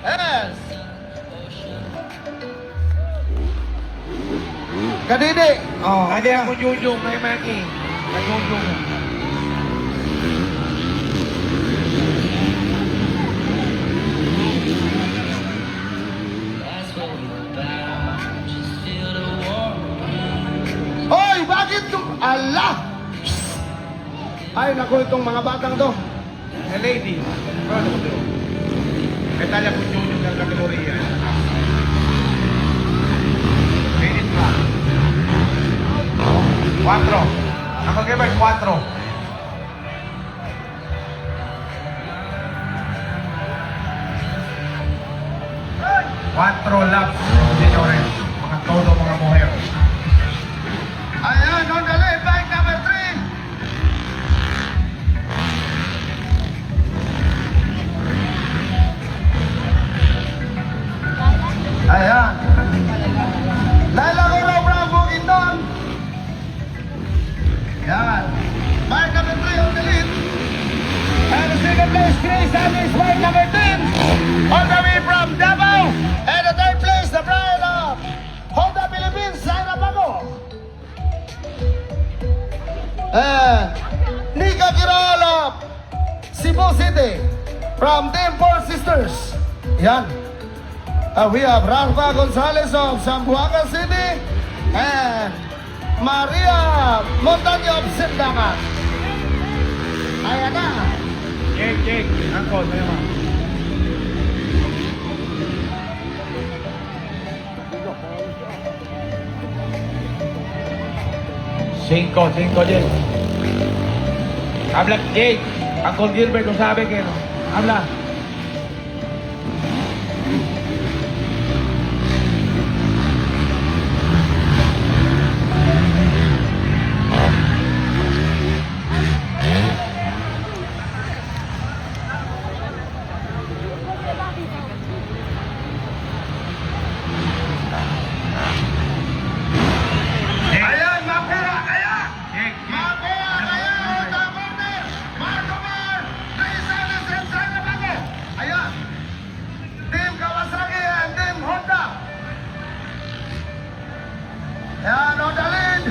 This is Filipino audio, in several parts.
Yes. Kadidi. Oh, Kaya ako Junjung kay Maki. Kay Junjung. Hoy, bakit to? Allah! Ay, naku, itong mga batang to. The lady. Ano ko to? Kaya talya ko Junjung ng kategorya. Minit pa. 4. Ako kaya ba 4? 4 laps, señores. Mga todo, mga mujer. Ayan, on the left, bike number 3. Ayan. Laila Goro from Bukidnon. Yan. Bike number 3 on the lead. And the second place, Chris Anis, bike number 10. All the way from Davao. And the third place, the pride of Honda Philippines, Zaira Pago. And Nika Kirol of Cebu City from Team Four Sisters. Yan. We have Rafa Gonzalez of Zamboanga City and Maria Montaño of Sindangan. Ayan na. Jake. Angkol, tayo mo. Cinco, Jake. Habla, Jake. Angkol Gilbert, kung sabi que no. Habla. Ayan, mapera kaya! Jake. Mapera kaya! Unang corner! Marco Mar! Rizales and Zaira Pago! Ayan! Team Kawasaki and Team Honda! Yan, on the lead!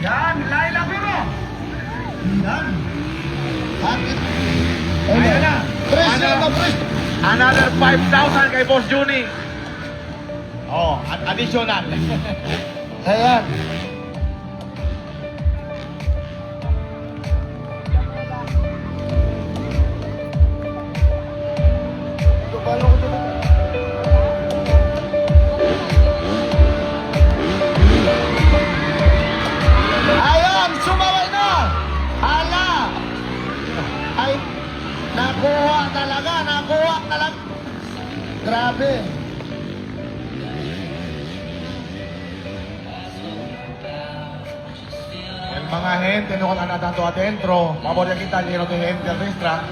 Yan, Laila Goro! Yan! Ayan na. Presyo na presyo! Another 5,000 kay Boss Juni. Oh, additional. Ayan! Ayan! Sumaway na! Hala! Ay, nakuha talaga! Grabe! El mga gente no na tanto adentro, favor de quitar dinero de gente al restaurant.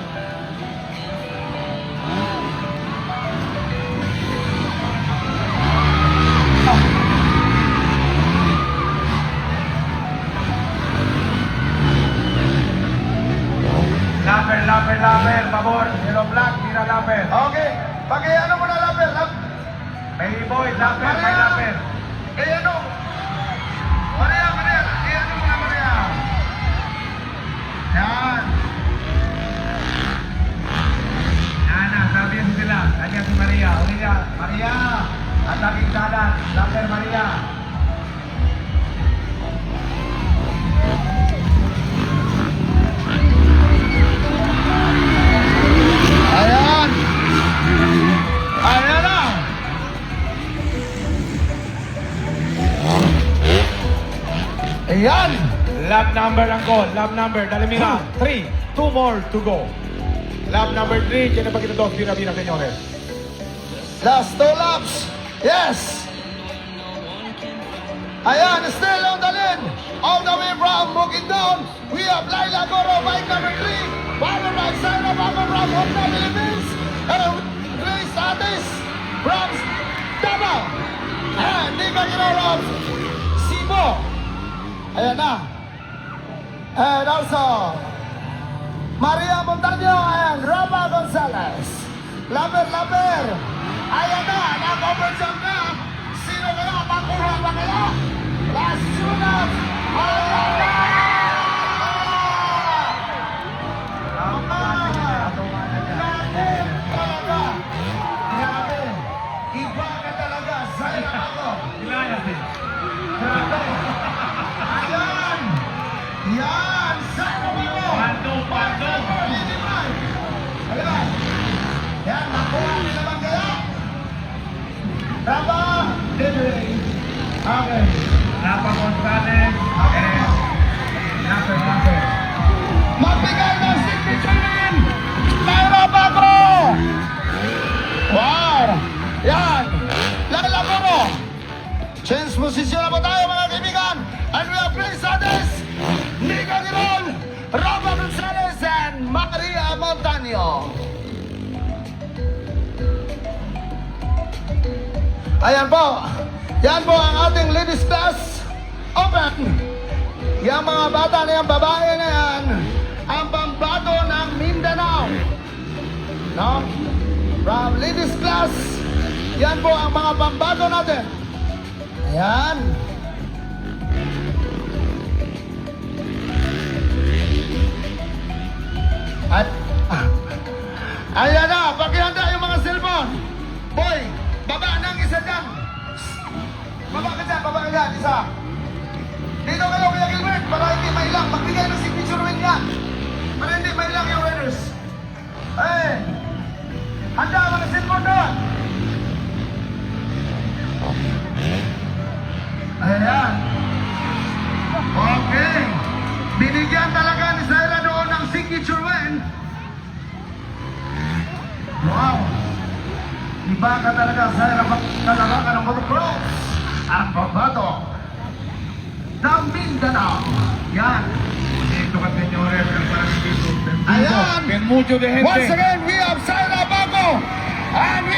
Lapper, favor, yellow black, tira lapper. Okay, ano mo na lapper? Baby boy, lapper, may lapper. Ano? Maria! Ano mo na Maria? Yan! Ana, sabi yan sila, kanya si Maria, Maria, at aking dalan, lapper Maria. Ayan! Ayan na! Ayan! Lap number ang call, lap number, Dalimira, 3, 2 more to go. Lap number 3, tiene pa kita dos, bina, señores. Last 2 laps! Yes! Ayan, still on the lead! All the way from Bukidnon, we have Laila Goro, bike number 3, followed by Zaira Pago from Honda Philippines, and Grace Atis from Davao, and Nika Kirol of Cebu. Ayan na. And also, Maria Montaño and Rafa Gonzalez. Laber! Ayan na, nag-overjump na. Sino kaya? Makuha ba kaya? Last shootout! Ayan na! Talaga! Grabe! Iba ka talaga! Saya ako! Grabe! Ayan! Yan! Saya ako! Pando! Ayan! Yan! Nakuha nila bang kaya? Tama! Okay. Napa Gonzalez and Napper. Magbigay ng signature win! Naira Bago! Wow! Yan! Laila Goro! Change position na po tayo mga kaibigan! And we have placed others! Nico Girol, Roba Gonzalez, and Maria Montaño. Ayan po! Yan po ang ating ladies class open! Yung mga bata na yung babae na yan, ang pambato ng Mindanao. No? From ladies class, yan po ang mga pambato natin. Ayan. At, ayan na, pakihanda yung mga cellphone. Boy, baba ng isa dyan. Baba ka dyan, isa. Dito kayo, Kuya Gilbert, para hindi mailang. Magbigay ng signature win yan. Para hindi mailang yung winners. Eh, handa mga cellphone doon. Ayan. Okay. Binigyan talaga ni Zaira doon ng signature win. Wow. Iba ka talaga, Zaira. Talaga ka ng motocross. Ang babato ng Mindanao. Yan. Ito ka, señores, ang parang dito. Ayan. Ven mucho de gente. Once again, we have Zaira Bago. And we